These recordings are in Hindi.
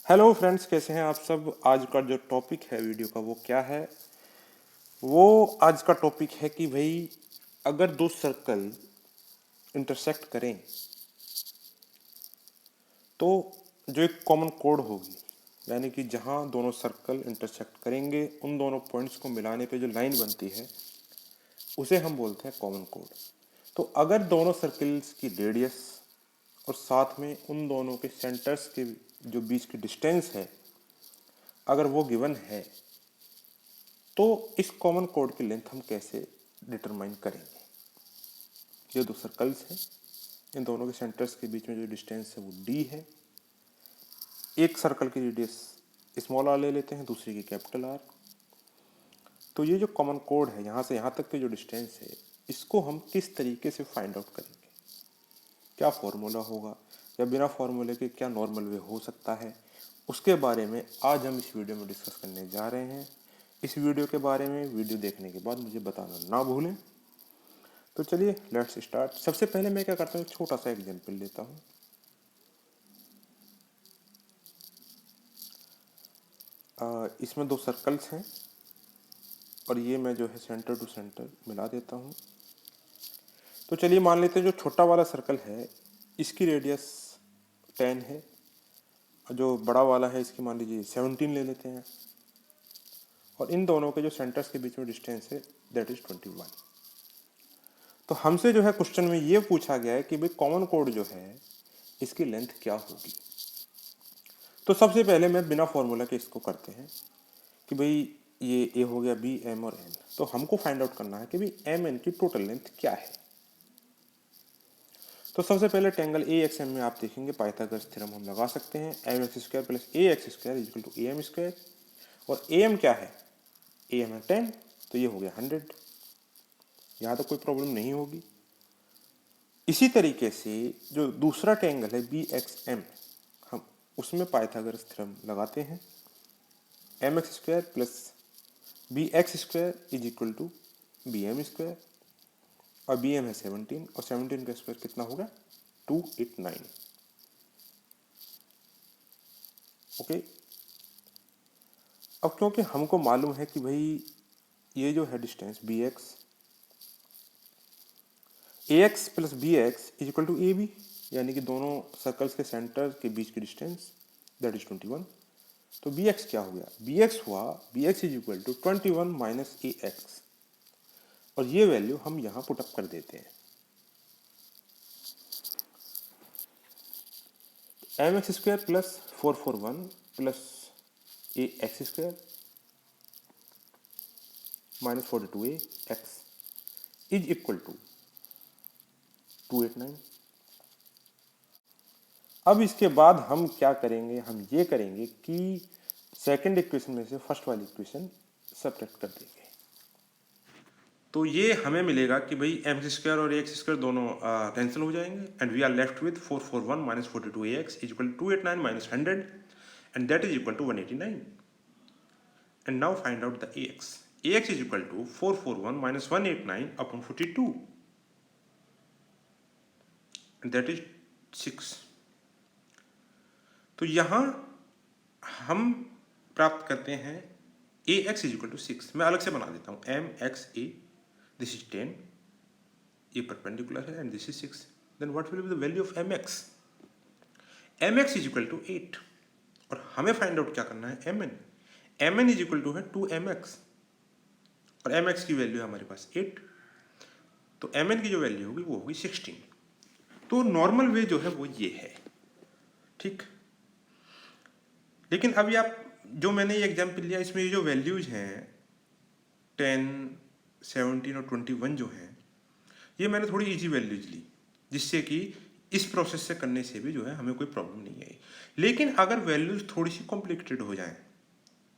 हेलो फ्रेंड्स, कैसे हैं आप सब। आज का जो टॉपिक है वीडियो का वो क्या है। वो आज का टॉपिक है कि भाई अगर दो सर्कल इंटरसेक्ट करें तो जो एक कॉमन कोड होगी, यानी कि जहां दोनों सर्कल इंटरसेक्ट करेंगे उन दोनों पॉइंट्स को मिलाने पे जो लाइन बनती है उसे हम बोलते हैं कॉमन कोड। तो अगर दोनों सर्कल्स की रेडियस और साथ में उन दोनों के सेंटर्स के जो बीच की डिस्टेंस है अगर वो गिवन है तो इस कॉमन कोड की लेंथ हम कैसे डिटरमाइन करेंगे। ये दो सर्कल्स हैं, इन दोनों के सेंटर्स के बीच में जो डिस्टेंस है वो d है। एक सर्कल की रेडियस स्मॉल आर ले लेते हैं, दूसरी की कैपिटल आर। तो ये जो कॉमन कोड है, यहाँ से यहाँ तक के जो डिस्टेंस है, इसको हम किस तरीके से फाइंड आउट करेंगे, क्या फॉर्मूला होगा या बिना फॉर्मूले के क्या नॉर्मल वे हो सकता है, उसके बारे में आज हम इस वीडियो में डिस्कस करने जा रहे हैं। इस वीडियो के बारे में वीडियो देखने के बाद मुझे बताना ना भूलें। तो चलिए लेट्स स्टार्ट। सबसे पहले मैं क्या करता हूँ, एक छोटा सा एग्जांपल लेता हूँ। इसमें दो सर्कल्स हैं और ये मैं जो है सेंटर टू सेंटर मिला देता हूँ। तो चलिए मान लेते हैं जो छोटा वाला सर्कल है इसकी रेडियस 10 है और जो बड़ा वाला है इसकी मान लीजिए 17 ले लेते हैं, और इन दोनों के जो सेंटर्स के बीच में डिस्टेंस है दैट इज 21। तो हमसे जो है क्वेश्चन में ये पूछा गया है कि भाई कॉमन कोड जो है इसकी लेंथ क्या होगी। तो सबसे पहले मैं बिना फॉर्मूला के इसको करते हैं कि भाई ये ए हो गया, बी, एम और एन। तो हमको फाइंड आउट करना है कि भाई एम एन की टोटल लेंथ क्या है। तो सबसे पहले ट्रायंगल ए एक्स एम में आप देखेंगे पाइथागोरस थ्योरम हम लगा सकते हैं। M X square plus A X square equal to A M square, और ए एम क्या है, ए एम है 10, तो ये हो गया 100। यहाँ तो कोई प्रॉब्लम नहीं होगी। इसी तरीके से जो दूसरा ट्रायंगल है बी एक्स एम, हम उसमें पाइथागोरस थ्योरम लगाते हैं। M X square plus B X square is equal to B M square, और बी एम है 17 और 17 का स्क्वायर कितना होगा 289। ओके। अब क्योंकि हमको मालूम है कि भाई ये जो है distance B X, A X plus B X is equal to A B, यानी कि दोनों सर्कल्स के सेंटर के बीच की डिस्टेंस दैट इज 21। तो बी एक्स क्या हो गया, बी एक्स हुआ B X is equal to 21 minus A X, और ये वैल्यू हम यहाँ पुटअप कर देते हैं। M X square plus 441 plus A X square minus 42 A X is equal to 289। अब इसके बाद हम क्या करेंगे, हम ये करेंगे कि सेकंड इक्वेशन में से फर्स्ट वाली इक्वेशन सब्ट्रैक्ट कर देंगे। तो ये हमें मिलेगा कि भाई एम स्क्वायर और एक्स स्क्वायर दोनों कैंसिल हो जाएंगे, and we are left with 441 minus 42 A X is equal to 289 minus 100, and that is equal to 189। And now find out the A X. A X is equal to 441 minus 189 upon 42, and that is 6। तो यहाँ हम प्राप्त करते हैं A X is equal to 6। मैं अलग से बना देता हूँ, M X A, this is 10, ये परपेंडिकुलर है, and this is 6। Then what will be the value of M X. M X is equal to 8, और हमें फाइंड आउट क्या करना है, M N. M N is equal to है 2mx, और एम एक्स की वैल्यू है हमारे पास 8, तो एम एन की जो वैल्यू होगी वो होगी 16। तो नॉर्मल वे जो है वो ये है, ठीक। लेकिन अभी आप जो मैंने ये एग्जाम्पल लिया इसमें ये जो वैल्यूज हैं 10, 17 और 21 जो हैं, ये मैंने थोड़ी इजी वैल्यूज ली जिससे कि इस प्रोसेस से करने से भी जो है हमें कोई प्रॉब्लम नहीं आई। लेकिन अगर वैल्यूज थोड़ी सी कॉम्प्लिकेटेड हो जाएं,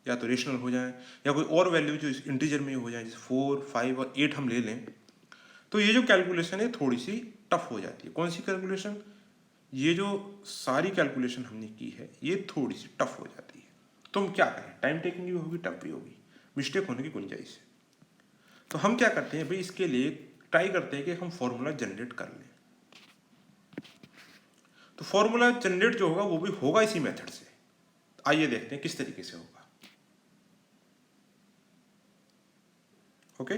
या तो रेशनल हो जाएं या कोई और वैल्यू जो इंटीजर में हो जाए, जैसे 4, 5 और 8 हम ले लें, तो ये जो कैलकुलेशन है थोड़ी सी टफ हो जाती है। कौन सी कैलकुलेशन, ये जो सारी कैलकुलेशन हमने की है ये थोड़ी सी टफ हो जाती है। तो हम क्या करें, टाइम टेकिंग भी होगी, टफ भी होगी, मिस्टेक होने की गुंजाइश है। तो हम क्या करते हैं भाई, इसके लिए ट्राई करते हैं कि हम फॉर्मूला जनरेट कर लें। तो फॉर्मूला जनरेट जो होगा वो भी होगा इसी मेथड से। आइए देखते हैं किस तरीके से होगा। ओके,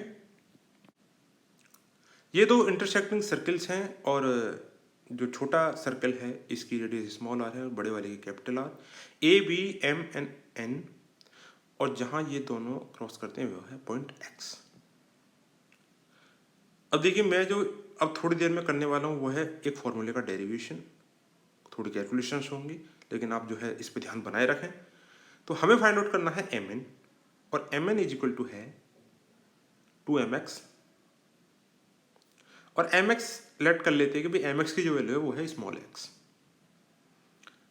ये दो इंटरसेक्टिंग सर्कल्स हैं और जो छोटा सर्कल है इसकी रेडियस स्मॉल आर है और बड़े वाले की capital R, A B M N N, और जहां ये दोनों क्रॉस करते हैं वो है पॉइंट एक्स। अब देखिए मैं जो अब थोड़ी देर में करने वाला हूँ वो है एक फॉर्मूले का डेरिवेशन, थोड़ी कैलकुलेशंस होंगी, लेकिन आप जो है इस पर ध्यान बनाए रखें। तो हमें फाइंड आउट करना है एम एन, और M N is equal to है 2mx, और mx लेट कर लेते हैं कि भाई mx की जो वैल्यू है वो है स्मॉल x।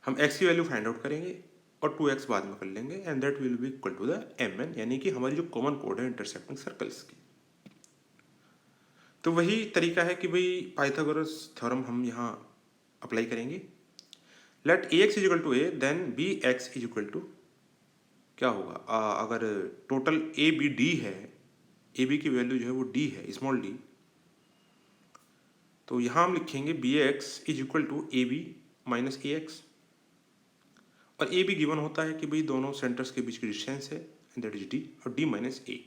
हम x की वैल्यू फाइंड आउट करेंगे और 2x बाद में कर लेंगे, and that will be equal to the mn, यानी कि हमारी जो कॉमन कोड है इंटरसेक्टिंग सर्कल्स की। तो वही तरीका है कि भाई पाइथागोरस थ्योरम हम यहाँ अप्लाई करेंगे। Let ax is equal to a, then bx is equal to क्या होगा, अगर टोटल a b d है, a b की वैल्यू जो है वो d है, स्मॉल d, तो यहाँ हम लिखेंगे B X is equal to A B minus A X, और ए बी गिवन होता है कि भाई दोनों सेंटर्स के बीच की डिस्टेंस है, एंड दैट इज डी, और डी माइनस ए।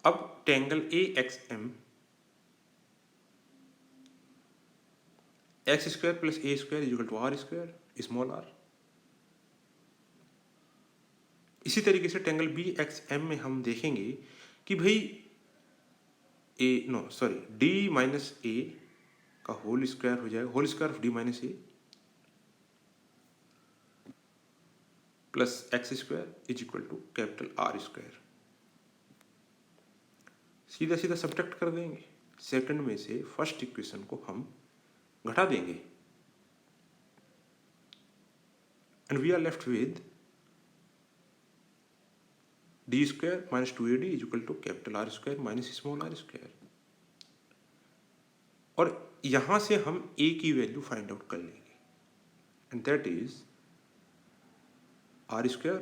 अब triangle A X M, X square plus A square is equal to R square small R. इसी तरीके से ट्रायंगल बी एक्स एम में हम देखेंगे कि भाई डी माइनस ए का होल स्क्वायर हो जाएगा, whole square of D minus A plus X square is equal to capital R square. सीधा सीधा सब्ट्रैक्ट कर देंगे, सेकंड में से फर्स्ट इक्वेशन को हम घटा देंगे, and we are left with D square minus 2ad is equal to capital R square minus small R square. और यहां से हम a की वैल्यू फाइंड आउट कर लेंगे, and that is R square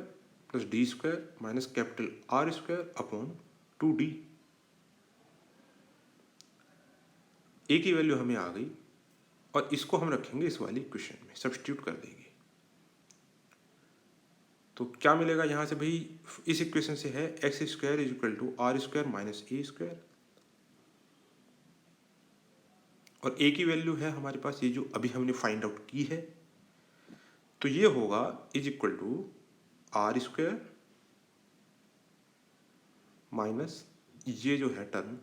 plus D square minus capital R square upon 2d। a की वैल्यू हमें आ गई, और इसको हम रखेंगे इस वाली इक्वेशन में, सब्स्टिट्यूट कर देंगे। तो क्या मिलेगा यहाँ से भाई, इस इक्वेशन से है X square is equal to R square minus A square, और ए की वैल्यू है हमारे पास ये जो अभी हमने फाइंड आउट की है, तो ये होगा is equal to R square minus ये जो है टर्म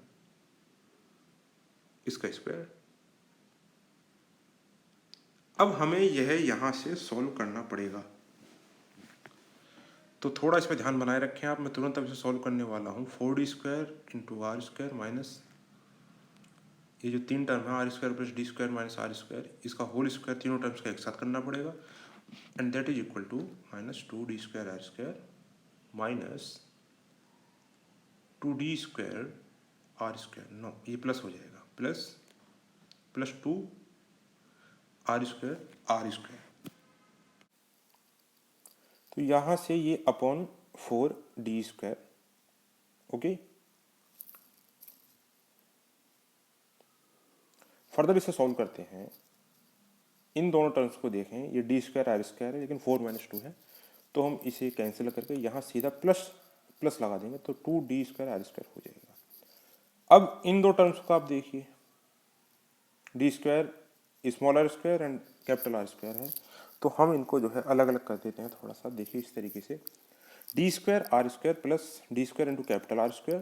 इसका स्क्वायर। अब हमें यह यहां से सॉल्व करना पड़ेगा, तो थोड़ा इस पर ध्यान बनाए रखें आप। मैं तुरंत अब इसे सॉल्व करने वाला हूँ। 4d square into R square minus ये जो तीन टर्म है R square plus D square minus R square, इसका होल स्क्वायर तीनों टर्म्स का एक साथ करना पड़ेगा, and that is equal to minus 2d square R square minus 2d square R square, no ये प्लस हो जाएगा, प्लस प्लस 2 आर स्क्वायर। तो यहाँ से ये upon 4d square, okay. Further इसे सॉल्व करते हैं, इन दोनों टर्म्स को देखें, ये डी स्क्वायर आर स्क्वायर है लेकिन 4 माइनस 2 है, तो हम इसे कैंसिल करके यहाँ सीधा प्लस प्लस लगा देंगे, तो 2d स्क्वायर आर स्क्वायर हो जाएगा। अब इन दो टर्म्स को आप देखिए, D square small R square and capital R square है, तो हम इनको जो है अलग अलग कर देते हैं थोड़ा सा। देखिए इस तरीके से, D square R square plus D square into capital R square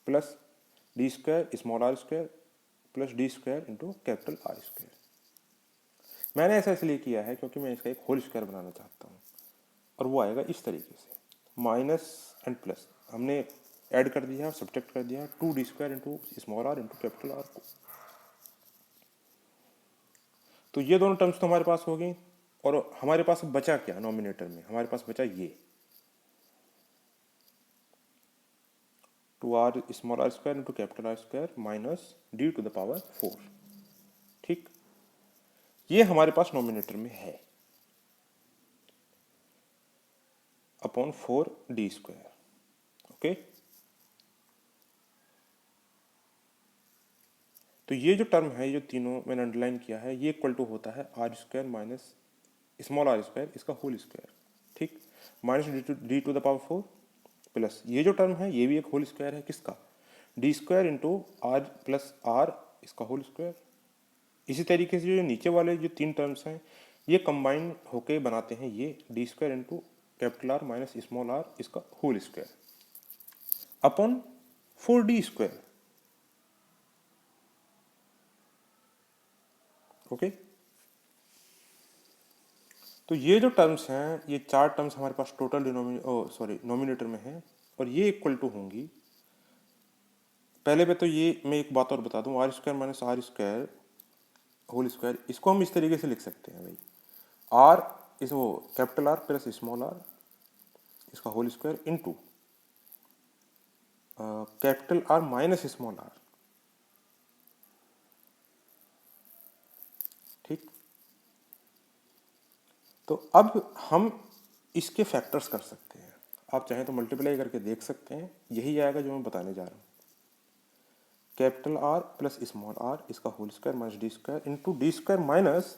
plus D square small R square plus D square into capital R square. मैंने ऐसा इसलिए किया है क्योंकि मैं इसका एक होल स्क्वायर बनाना चाहता हूँ, और वो आएगा इस तरीके से, माइनस एंड प्लस हमने ऐड कर दिया, सब्ट्रैक्ट कर दिया 2d square into small R into capital R को। तो ये दोनों टर्म्स तो हमारे पास हो गई, और हमारे पास बचा क्या नॉमिनेटर में, हमारे पास बचा ये 2r small R square into capital R square minus D to the power 4। ठीक, ये हमारे पास नॉमिनेटर में है अपॉन 4d स्क्वायर, ओके। तो ये जो टर्म है, ये जो तीनों मैंने अंडरलाइन किया है, ये इक्वल टू होता है R square minus small R square, इसका होल स्क्वायर, ठीक, minus D to the power 4 plus ये जो टर्म है ये भी एक होल स्क्वायर है, किसका, D square into R plus R, इसका होल स्क्वायर। इसी तरीके से जो नीचे वाले जो तीन टर्म्स हैं ये कंबाइन होके बनाते हैं ये D square into capital R minus small R, इसका whole square upon 4d square. Okay, तो ये जो टर्म्स हैं, ये चार टर्म्स हमारे पास टोटल नोमिनेटर में है और ये इक्वल टू होंगी, पहले पे तो ये मैं एक बात और बता दूं, R square minus R square whole square, इसको हम इस तरीके से लिख सकते हैं भाई, आर इस वो capital R plus small R, इसका whole square into capital R minus small R, ठीक। तो अब हम इसके फैक्टर्स कर सकते हैं, आप चाहें तो मल्टीप्लाई करके देख सकते हैं, यही आएगा जो मैं बताने जा रहा हूँ, capital R plus small R, इसका whole square minus D square into D square minus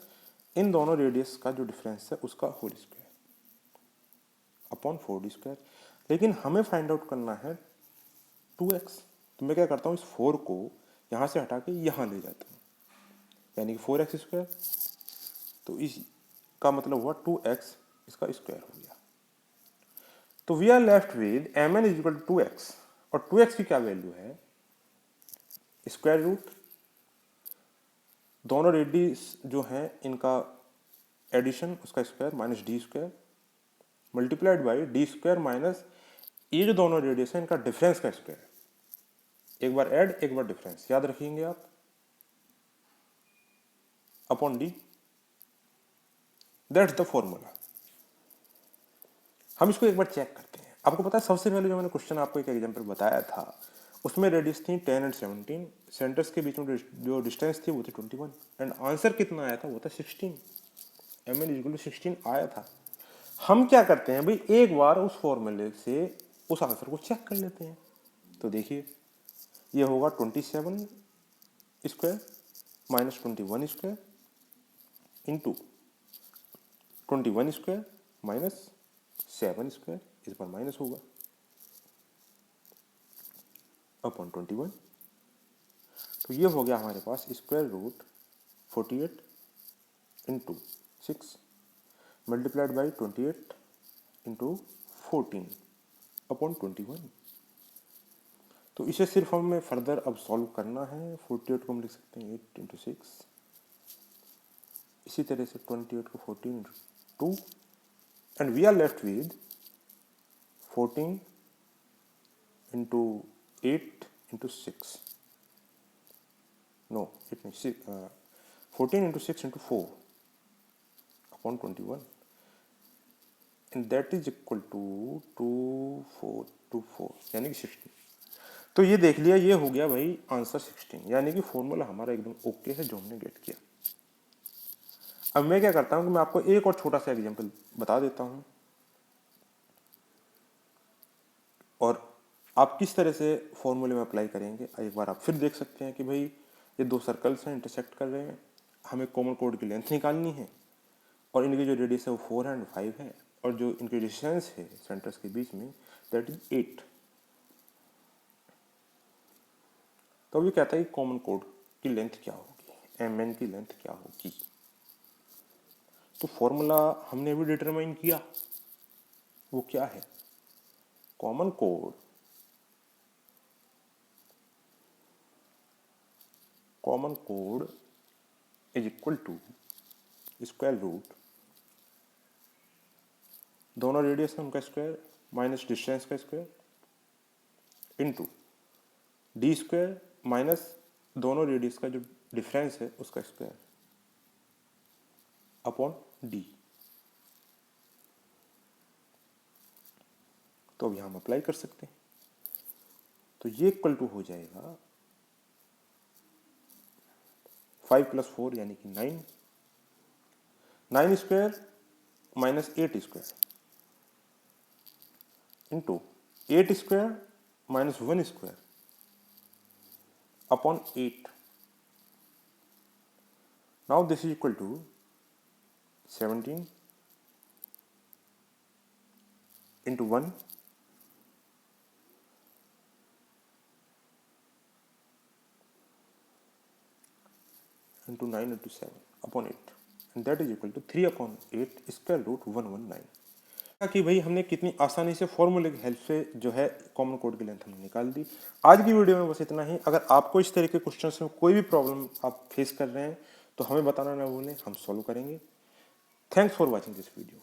इन दोनों रेडियस का जो डिफरेंस है उसका whole square upon 4d square. लेकिन हमें फाइंड आउट करना है 2x, तो मैं क्या करता हूँ, इस 4 को यहाँ से हटा के यहाँ ले जाता हूँ, यानी कि 4x स्क्वायर, तो इसका मतलब हुआ 2x, इसका स्क्वायर हो गया। तो we are left with mn is equal to 2x, और 2x की क्या वैल्यू है, स्क्वायर रूट, दोनों रेडियस जो हैं इनका एडिशन, उसका square minus D square multiplied by D square minus ये जो दोनों रेडियस है इनका डिफरेंस का स्क्वायर, एक बार ऐड एक बार डिफरेंस, याद रखेंगे आप, upon D, that's the formula. हम इसको एक बार चेक करते हैं। आपको पता है सबसे पहले जो मैंने क्वेश्चन आपको एक एग्जांपल बताया था उसमें रेडियस थी 10 एंड 17, सेंटर्स के बीच में जो डिस्टेंस थी वो थी 21 एंड आंसर कितना आया था, वो था 16, mn इक्वल टू 16 आया था। हम क्या करते हैं भाई, एक बार उस फॉर्मूले से उस आंसर को चेक कर लेते हैं। तो देखिए ये होगा 27 square minus 21 square into 21 square minus 7 square, इस पर माइनस होगा अपॉन 21। तो ये हो गया हमारे पास square root 48 into 6 multiplied by 28 into 14 upon 21। तो इसे सिर्फ हमें फर्दर अब सॉल्व करना है। 48 को हम लिख सकते हैं 8 इंटू 6, इसी तरह से 28 को 14 into 2 and we are left with 14 into 8 into 6, no 8 नहीं 14 into 6 into 4 upon 21 and that is equal to 2424 यानी कि 16। तो ये देख लिया, ये हो गया भाई आंसर 16, यानी कि फॉर्मूला हमारा एकदम ओके है जो हमने गेट किया। अब मैं क्या करता हूं कि मैं आपको एक और छोटा सा एग्जांपल बता देता हूं और आप किस तरह से फॉर्मूले में अप्लाई करेंगे एक बार आप फिर देख सकते हैं कि भाई ये दो सर्कल्स हैं, इंटरसेक्ट कर रहे हैं, हमें कॉमन कोड की लेंथ निकालनी है और इनकी जो रेडियस है वो 4 एंड 5 है और जो इनकी डिस्टेंस है सेंटर्स के बीच में दैट इज 8। तो अभी कहता है कि कॉमन कोड की लेंथ क्या होगी, mn की लेंथ क्या होगी। तो फॉर्मूला हमने अभी डिटरमाइन किया, वो क्या है, कॉमन कोड is equal to square root, दोनों रेडियस है उनका स्क्वायर माइनस डिस्टेंस का square into D square minus दोनों रेडियस का जो डिफरेंस है उसका स्क्वायर अपॉन डी। तो अब यहां हम अप्लाई कर सकते हैं। तो ये इक्वल टू हो जाएगा 5 प्लस 4 यानी कि 9, 9 square minus 8 square into 8 square minus 1 square upon 8। Now this is equal to 17 into 1 into 9 into 7 upon 8 and that is equal to 3 upon 8 square root 119। कि भाई हमने कितनी आसानी से फॉर्मूले की हेल्प से जो है कॉमन कोड की लेंथ हमने निकाल दी। आज की वीडियो में बस इतना ही। अगर आपको इस तरह के क्वेश्चंस में कोई भी प्रॉब्लम आप फेस कर रहे हैं तो हमें बताना ना भूलें, हम सॉल्व करेंगे। Thanks for watching this video.